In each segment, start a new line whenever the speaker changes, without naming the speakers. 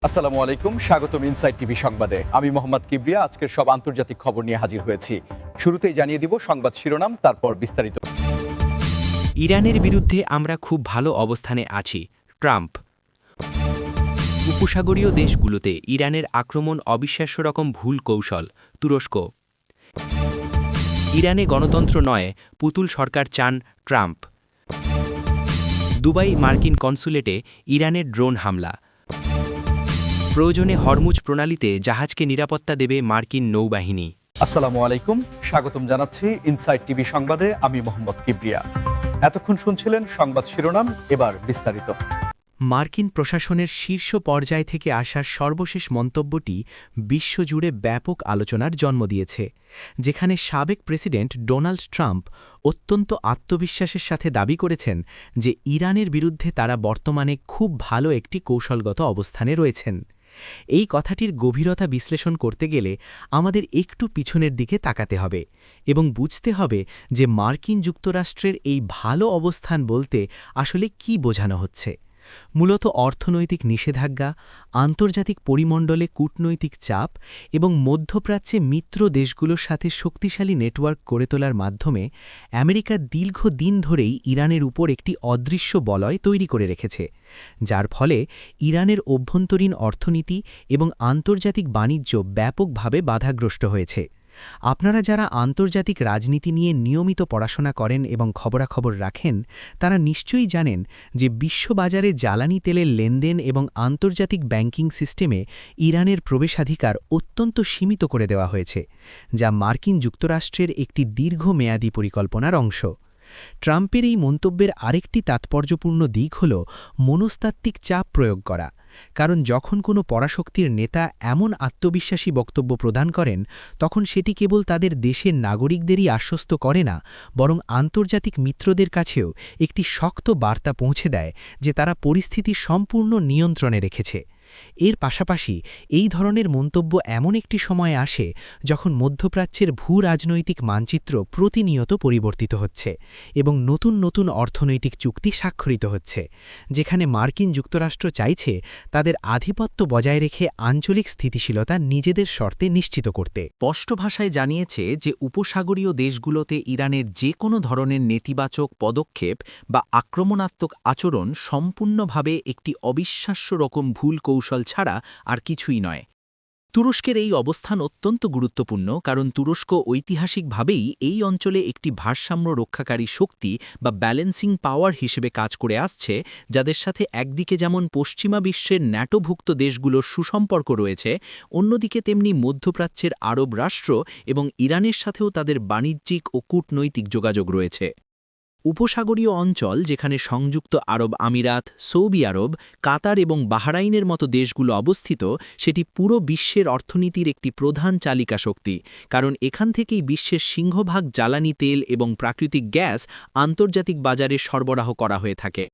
আসসালামু আলাইকুম, স্বাগতম ইনসাইড টিভি সংবাদে। আমি মোহাম্মদ কিবরিয়া আজকের সব আন্তর্জাতিক খবর নিয়ে হাজির হয়েছি। শুরুতেই জানিয়ে দিব সংবাদ শিরোনাম, তারপর বিস্তারিত।
ইরানের বিরুদ্ধে আমরা খুব ভালো অবস্থানে আছি, ট্রাম্প। উপসাগরীয় দেশগুলোতে ইরানের আক্রমণ অবিশ্বাস্য রকম ভুল কৌশল, তুরস্ক। ইরানে গণতন্ত্র নয়, পুতুল সরকার চান, ট্রাম্প। দুবাই মার্কিন কনসুলেটে ইরানের ড্রোন হামলা। প্রয়োজনে হরমুজ প্রণালীতে জাহাজকে নিরাপত্তা দেবে মার্কিন নৌবাহিনী।
আসসালামু আলাইকুম, স্বাগতম জানাচ্ছি ইনসাইড টিভি সংবাদে। আমি মোহাম্মদ কিবরিয়া। এতক্ষণ শুনছিলেন সংবাদ শিরোনাম, এবার বিস্তারিত।
মার্কিন প্রশাসনের শীর্ষ পর্যায় থেকে আসা সর্বশেষ মন্তব্যটি বিশ্বজুড়ে ব্যাপক আলোচনার জন্ম দিয়েছে, যেখানে সাবেক প্রেসিডেন্ট ডোনাল্ড ট্রাম্প অত্যন্ত আত্মবিশ্বাসের সাথে দাবি করেছেন যে ইরানের বিরুদ্ধে তারা বর্তমানে খুব ভালো একটি কৌশলগত অবস্থানে রয়েছেন। এই কথাটির গভীরতা বিশ্লেষণ করতে গেলে আমাদের একটু পিছনের দিকে তাকাতে হবে এবং বুঝতে হবে যে মার্কিন যুক্তরাষ্ট্রের এই ভালো অবস্থান বলতে আসলে কি বোঝানো হচ্ছে। মূলত অর্থনৈতিক নিষেধাজ্ঞা, আন্তর্জাতিক পরিমণ্ডলে কূটনৈতিক চাপ এবং মধ্যপ্রাচ্যে মিত্র দেশগুলোর সাথে শক্তিশালী নেটওয়ার্ক গড়ে তোলার মাধ্যমে আমেরিকা দীর্ঘদিন ধরেই ইরানের উপর একটি অদৃশ্য বলয় তৈরি করে রেখেছে, যার ফলে ইরানের অভ্যন্তরীণ অর্থনীতি এবং আন্তর্জাতিক বাণিজ্য ব্যাপকভাবে বাধাগ্রস্ত হয়েছে। আপনারা যারা আন্তর্জাতিক রাজনীতি নিয়ে নিয়মিত পড়াশোনা করেন এবং খবরাখবর রাখেন, তারা নিশ্চয়ই জানেন যে বিশ্ববাজারে জ্বালানি তেলের লেনদেন এবং আন্তর্জাতিক ব্যাংকিং সিস্টেমে ইরানের প্রবেশাধিকার অত্যন্ত সীমিত করে দেওয়া হয়েছে, যা মার্কিন যুক্তরাষ্ট্রের একটি দীর্ঘমেয়াদী পরিকল্পনার অংশ। ট্রাম্পের এই মন্তব্যের আরেকটি তাৎপর্যপূর্ণ দিক হল মনস্তাত্ত্বিক চাপ প্রয়োগ করা, কারণ যখন কোনো পরাশক্তির নেতা এমন আত্মবিশ্বাসী বক্তব্য প্রদান করেন, তখন সেটি কেবল তাদের দেশের নাগরিকদেরই আশ্বস্ত করে না, বরং আন্তর্জাতিক মিত্রদের কাছেও একটি শক্ত বার্তা পৌঁছে দেয় যে তারা পরিস্থিতি সম্পূর্ণ নিয়ন্ত্রণে রেখেছে। এর পাশাপাশি এই ধরনের মন্তব্য এমন একটি সময়ে আসে যখন মধ্যপ্রাচ্যের ভূ-রাজনৈতিক মানচিত্র প্রতিনিয়ত পরিবর্তিত হচ্ছে এবং নতুন নতুন অর্থনৈতিক চুক্তি স্বাক্ষরিত হচ্ছে, যেখানে মার্কিন যুক্তরাষ্ট্র চাইছে তাদের আধিপত্য বজায় রেখে আঞ্চলিক স্থিতিশীলতা নিজেদের শর্তে নিশ্চিত করতে। স্পষ্ট ভাষায় জানিয়েছে যে উপসাগরীয় দেশগুলোতে ইরানের যে কোনো ধরনের নেতিবাচক পদক্ষেপ বা আক্রমণাত্মক আচরণ সম্পূর্ণভাবে একটি অবিশ্বাস্য রকম ভুল কৌশল ছাড়া আর কিছুই নয়। তুরস্কের এই অবস্থান অত্যন্ত গুরুত্বপূর্ণ, কারণ তুরস্ক ঐতিহাসিকভাবেই এই অঞ্চলে একটি ভারসাম্য রক্ষাকারী শক্তি বা ব্যালেন্সিং পাওয়ার হিসেবে কাজ করে আসছে, যাদের সাথে একদিকে যেমন পশ্চিমা বিশ্বের ন্যাটোভুক্ত দেশগুলোর সুসম্পর্ক রয়েছে, অন্যদিকে তেমনি মধ্যপ্রাচ্যের আরব রাষ্ট্র এবং ইরানের সাথেও তাদের বাণিজ্যিক ও কূটনৈতিক যোগাযোগ রয়েছে। উপসাগরীয় অঞ্চল, যেখানে সংযুক্ত আরব আমিরাত, সৌদি আরব, কাতার এবং বাহরাইনের মতো দেশগুলো অবস্থিত, সেটি পুরো বিশ্বের অর্থনীতির একটি প্রধান চালিকা শক্তি, কারণ এখান থেকেই বিশ্বের সিংহভাগ জ্বালানি তেল এবং প্রাকৃতিক গ্যাস আন্তর্জাতিক বাজারে সরবরাহ করা হয়ে থাকে।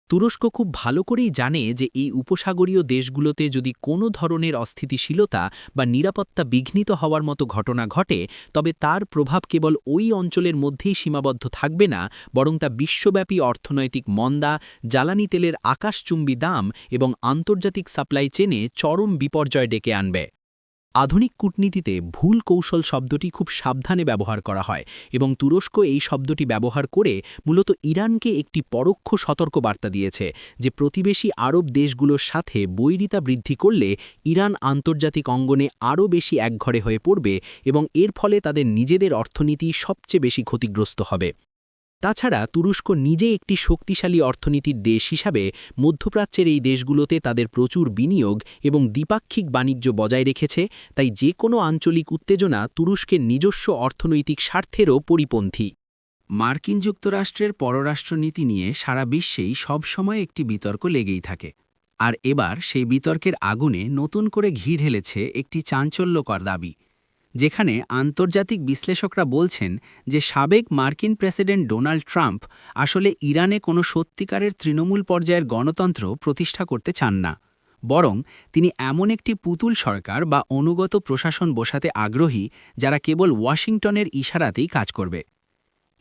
তুরস্ক খুব ভালো করেই জানে যে এই উপসাগরীয় দেশগুলোতে যদি কোনো ধরনের অস্থিতিশীলতা বা নিরাপত্তা বিঘ্নিত হওয়ার মতো ঘটনা ঘটে, তবে তার প্রভাব কেবল ওই অঞ্চলের মধ্যেই সীমাবদ্ধ থাকবে না, বরং তা বিশ্বব্যাপী অর্থনৈতিক মন্দা, জ্বালানি তেলের আকাশচুম্বী দাম এবং আন্তর্জাতিক সাপ্লাই চেনে চরম বিপর্যয় ডেকে আনবে। আধুনিক কূটনীতিতে ভুল কৌশল শব্দটি খুব সাবধানে ব্যবহার করা হয় এবং তুরস্ক এই শব্দটি ব্যবহার করে মূলত ইরানকে একটি পরোক্ষ সতর্কবার্তা দিয়েছে যে প্রতিবেশী আরব দেশগুলোর সাথে বৈরিতা বৃদ্ধি করলে ইরান আন্তর্জাতিক অঙ্গনে আরও বেশি একঘরে হয়ে পড়বে এবং এর ফলে তাদের নিজেদের অর্থনীতি সবচেয়ে বেশি ক্ষতিগ্রস্ত হবে। তাছাড়া তুরস্ক নিজে একটি শক্তিশালী অর্থনীতির দেশ হিসাবে মধ্যপ্রাচ্যের এই দেশগুলোতে তাদের প্রচুর বিনিয়োগ এবং দ্বিপাক্ষিক বাণিজ্য বজায় রেখেছে, তাই যে কোনো আঞ্চলিক উত্তেজনা তুরস্কের নিজস্ব অর্থনৈতিক স্বার্থেরও পরিপন্থী। মার্কিন যুক্তরাষ্ট্রের পররাষ্ট্রনীতি নিয়ে সারা বিশ্বেই সবসময় একটি বিতর্ক লেগেই থাকে, আর এবার সেই বিতর্কের আগুনে নতুন করে ঘি ঢেলেছে একটি চাঞ্চল্যকর দাবি, যেখানে আন্তর্জাতিক বিশ্লেষকরা বলছেন যে সাবেক মার্কিন প্রেসিডেন্ট ডোনাল্ড ট্রাম্প আসলে ইরানে কোনো সত্যিকারের তৃণমূল পর্যায়ের গণতন্ত্র প্রতিষ্ঠা করতে চান না, বরং তিনি এমন একটি পুতুল সরকার বা অনুগত প্রশাসন বসাতে আগ্রহী যারা কেবল ওয়াশিংটনের ইশারাতেই কাজ করবে।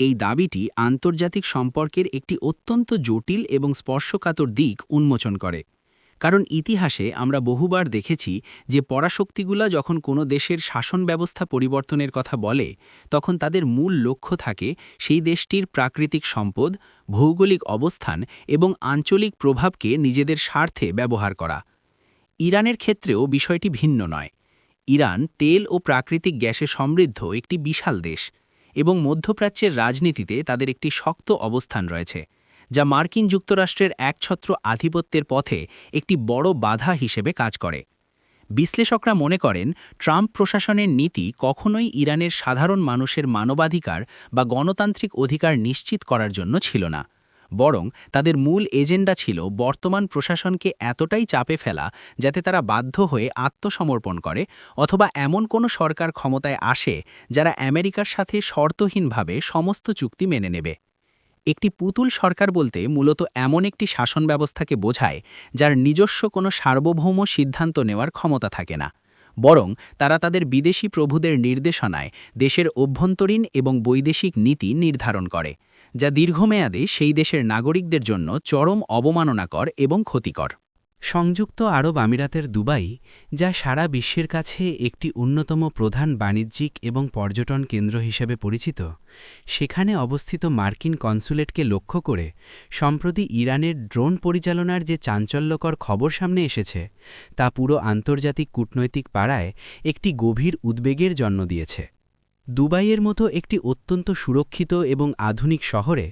এই দাবিটি আন্তর্জাতিক সম্পর্কের একটি অত্যন্ত জটিল এবং স্পর্শকাতর দিক উন্মোচন করে,
কারণ ইতিহাসে আমরা বহুবার দেখেছি যে পরাশক্তিগুলা যখন কোনো দেশের শাসন ব্যবস্থা পরিবর্তনের কথা বলে তখন তাদের মূল লক্ষ্য থাকে সেই দেশটির প্রাকৃতিক সম্পদ, ভৌগোলিক অবস্থান এবং আঞ্চলিক প্রভাবকে নিজেদের স্বার্থে ব্যবহার করা। ইরানের ক্ষেত্রেও বিষয়টি ভিন্ন নয়। ইরান তেল ও প্রাকৃতিক গ্যাসে সমৃদ্ধ একটি বিশাল দেশ এবং মধ্যপ্রাচ্যের রাজনীতিতে তাদের একটি শক্ত অবস্থান রয়েছে, যা মার্কিন যুক্তরাষ্ট্রের একছত্র আধিপত্যের পথে একটি বড় বাধা হিসেবে কাজ করে। বিশ্লেষকরা মনে করেন ট্রাম্প প্রশাসনের নীতি কখনোই ইরানের সাধারণ মানুষের মানবাধিকার বা গণতান্ত্রিক অধিকার নিশ্চিত করার জন্য ছিল না, বরং তাদের মূল এজেন্ডা ছিল বর্তমান প্রশাসনকে এতটাই চাপে ফেলা যাতে তারা বাধ্য হয়ে আত্মসমর্পণ করে অথবা এমন কোনো সরকার ক্ষমতায় আসে যারা আমেরিকার সাথে শর্তহীনভাবে সমস্ত চুক্তি মেনে নেবে। একটি পুতুল সরকার বলতে মূলত এমন একটি শাসন ব্যবস্থাকে বোঝায় যার নিজস্ব কোনো সার্বভৌম সিদ্ধান্ত নেওয়ার ক্ষমতা থাকে না, বরং তারা তাদের বিদেশি প্রভুদের নির্দেশনায় দেশের অভ্যন্তরীণ এবং বৈদেশিক নীতি নির্ধারণ করে, যা দীর্ঘমেয়াদে সেই দেশের নাগরিকদের জন্য চরম অবমাননাকর এবং ক্ষতিকর।
সংযুক্ত আরব আমিরাতের দুবাই, যা সারা বিশ্বের কাছে একটি অন্যতম প্রধান বাণিজ্যিক এবং পর্যটন কেন্দ্র হিসেবে পরিচিত, সেখানে অবস্থিত মার্কিন কনসুলেটকে লক্ষ্য করে সম্প্রতি ইরানের ড্রোন পরিচালনার যে চাঞ্চল্যকর খবর সামনে এসেছে তা পুরো আন্তর্জাতিক কূটনৈতিক পাড়ায় একটি গভীর উদ্বেগের জন্ম দিয়েছে। দুবাইয়ের মতো একটি অত্যন্ত সুরক্ষিত এবং আধুনিক শহরে,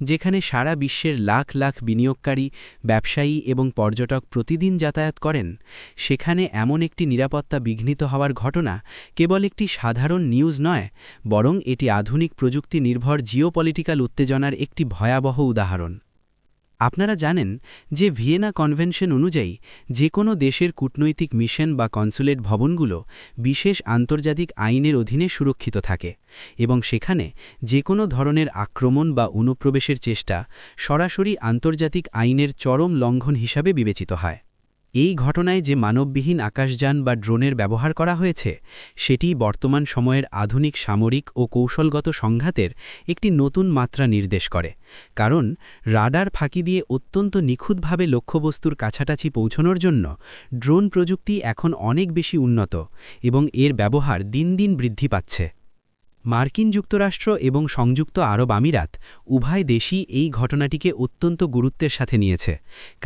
যেখানে সারা বিশ্বের লাখ লাখ বিনিয়োগকারী, ব্যবসায়ী এবং পর্যটক প্রতিদিন যাতায়াত করেন, সেখানে এমন একটি নিরাপত্তা বিঘ্নিত হওয়ার ঘটনা কেবল একটি সাধারণ নিউজ নয়, বরং এটি আধুনিক প্রযুক্তি নির্ভর জিওপলিটিক্যাল উত্তেজনার একটি ভয়াবহ উদাহরণ। আপনারা জানেন যে ভিয়েনা কনভেনশন অনুযায়ী যে কোনো দেশের কূটনৈতিক মিশন বা কনসুলেট ভবনগুলো বিশেষ আন্তর্জাতিক আইনের অধীনে সুরক্ষিত থাকে এবং সেখানে যে কোনো ধরনের আক্রমণ বা অনুপ্রবেশের চেষ্টা সরাসরি আন্তর্জাতিক আইনের চরম লঙ্ঘন হিসাবে বিবেচিত হয়। এই ঘটনায় যে মানববিহীন আকাশযান বা ড্রোনের ব্যবহার করা হয়েছে, সেটি বর্তমান সময়ের আধুনিক সামরিক ও কৌশলগত সংঘাতের একটি নতুন মাত্রা নির্দেশ করে, কারণ রাডার ফাঁকি দিয়ে অত্যন্ত নিখুঁতভাবে লক্ষ্যবস্তুর কাছাকাছি পৌঁছানোর জন্য ড্রোন প্রযুক্তি এখন অনেক বেশি উন্নত এবং এর ব্যবহার দিন দিন বৃদ্ধি পাচ্ছে। মার্কিন যুক্তরাষ্ট্র এবং সংযুক্ত আরব আমিরাত উভয় দেশই এই ঘটনাটিকে অত্যন্ত গুরুত্বের সাথে নিয়েছে,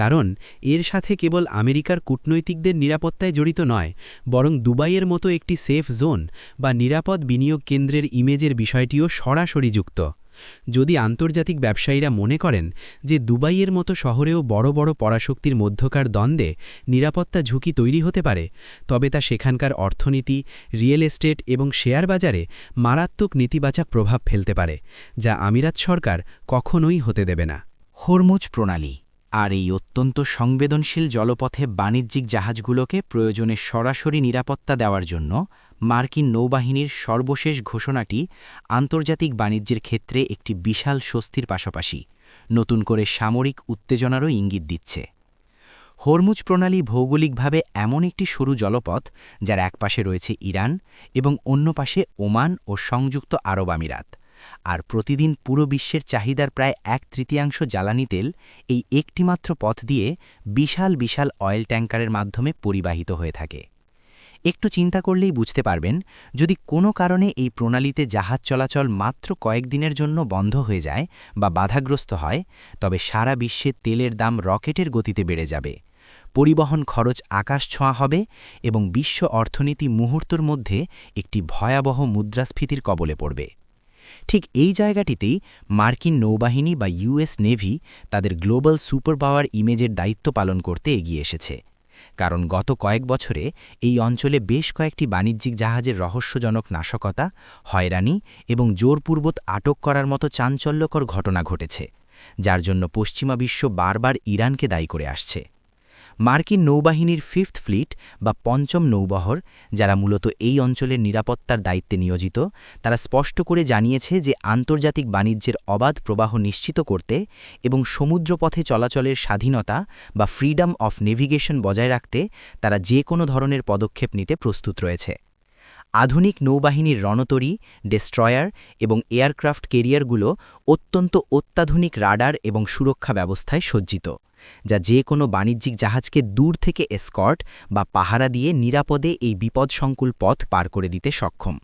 কারণ এর সাথে কেবল আমেরিকার কূটনৈতিকদের নিরাপত্তায় জড়িত নয়, বরং দুবাইয়ের মতো একটি সেফ জোন বা নিরাপদ বিনিয়োগ কেন্দ্রের ইমেজের বিষয়টিও সরাসরি যুক্ত। যদি আন্তর্জাতিক ব্যবসায়ীরা মনে করেন যে দুবাইয়ের মতো শহরেও বড় বড় পরাশক্তির মধ্যকার দ্বন্দ্বে নিরাপত্তা ঝুঁকি তৈরি হতে পারে, তবে তা সেখানকার অর্থনীতি, রিয়েল এস্টেট এবং শেয়ার বাজারে মারাত্মক নেতিবাচক প্রভাব ফেলতে পারে, যা আমিরাত সরকার কখনোই হতে দেবে না।
হরমুজ প্রণালী আর এই অত্যন্ত সংবেদনশীল জলপথে বাণিজ্যিক জাহাজগুলোকে প্রয়োজনে সরাসরি নিরাপত্তা দেওয়ার জন্য মার্কিন নৌবাহিনীর সর্বশেষ ঘোষণাটি আন্তর্জাতিক বাণিজ্যের ক্ষেত্রে একটি বিশাল স্বস্তির পাশাপাশি নতুন করে সামরিক উত্তেজনারও ইঙ্গিত দিচ্ছে। হরমুজ প্রণালী ভৌগোলিকভাবে এমন একটি সরু জলপথ যার একপাশে রয়েছে ইরান এবং অন্য পাশে ওমান ও সংযুক্ত আরব আমিরাত, আর প্রতিদিন পুরো বিশ্বের চাহিদার প্রায় 1/3 জ্বালানি তেল এই একটিমাত্র পথ দিয়ে বিশাল বিশাল অয়েল ট্যাঙ্কারের মাধ্যমে পরিবাহিত হয়ে থাকে। একটু চিন্তা করলেই বুঝতে পারবেন, যদি কোনো কারণে এই প্রণালীতে জাহাজ চলাচল মাত্র কয়েকদিনের জন্য বন্ধ হয়ে যায় বা বাধাগ্রস্ত হয়, তবে সারা বিশ্বে তেলের দাম রকেটের গতিতে বেড়ে যাবে, পরিবহন খরচ আকাশ ছোঁয়া হবে এবং বিশ্ব অর্থনীতি মুহূর্তের মধ্যে একটি ভয়াবহ মুদ্রাস্ফীতির কবলে পড়বে। ঠিক এই জায়গাটিতেই মার্কিন নৌবাহিনী বা ইউএস নেভি তাদের গ্লোবাল সুপার পাওয়ার ইমেজের দায়িত্ব পালন করতে এগিয়ে এসেছে, কারণ গত কয়েক বছরে এই অঞ্চলে বেশ কয়েকটি বাণিজ্যিক জাহাজের রহস্যজনক নাশকতা, হয়রানি এবং জোরপূর্বক আটক করার মতো চাঞ্চল্যকর ঘটনা ঘটেছে, যার জন্য পশ্চিমা বিশ্ব বারবার ইরানকে দায়ী করে আসছে। মার্কিন নৌবাহিনীর 5th ফ্লিট বা পঞ্চম নৌবহর, যারা মূলত এই অঞ্চলের নিরাপত্তার দায়িত্বে নিয়োজিত, তারা স্পষ্ট করে জানিয়েছে যে আন্তর্জাতিক বাণিজ্যের অবাধ প্রবাহ নিশ্চিত করতে এবং সমুদ্রপথে চলাচলের স্বাধীনতা বা ফ্রিডম অফ নেভিগেশন বজায় রাখতে তারা যে কোনো ধরনের পদক্ষেপ নিতে প্রস্তুত রয়েছে। আধুনিক নৌবাহিনীর রণতরী, ডেস্ট্রয়ার এবং এয়ারক্রাফট ক্যারিয়ারগুলো অত্যন্ত অত্যাধুনিক রাডার এবং সুরক্ষা ব্যবস্থায় সজ্জিত, যা যে কোনো বাণিজ্যিক জাহাজকে দূর থেকে এসকর্ট বা পাহারা দিয়ে নিরাপদে এই বিপদসংকুল পথ পার করে দিতে সক্ষম।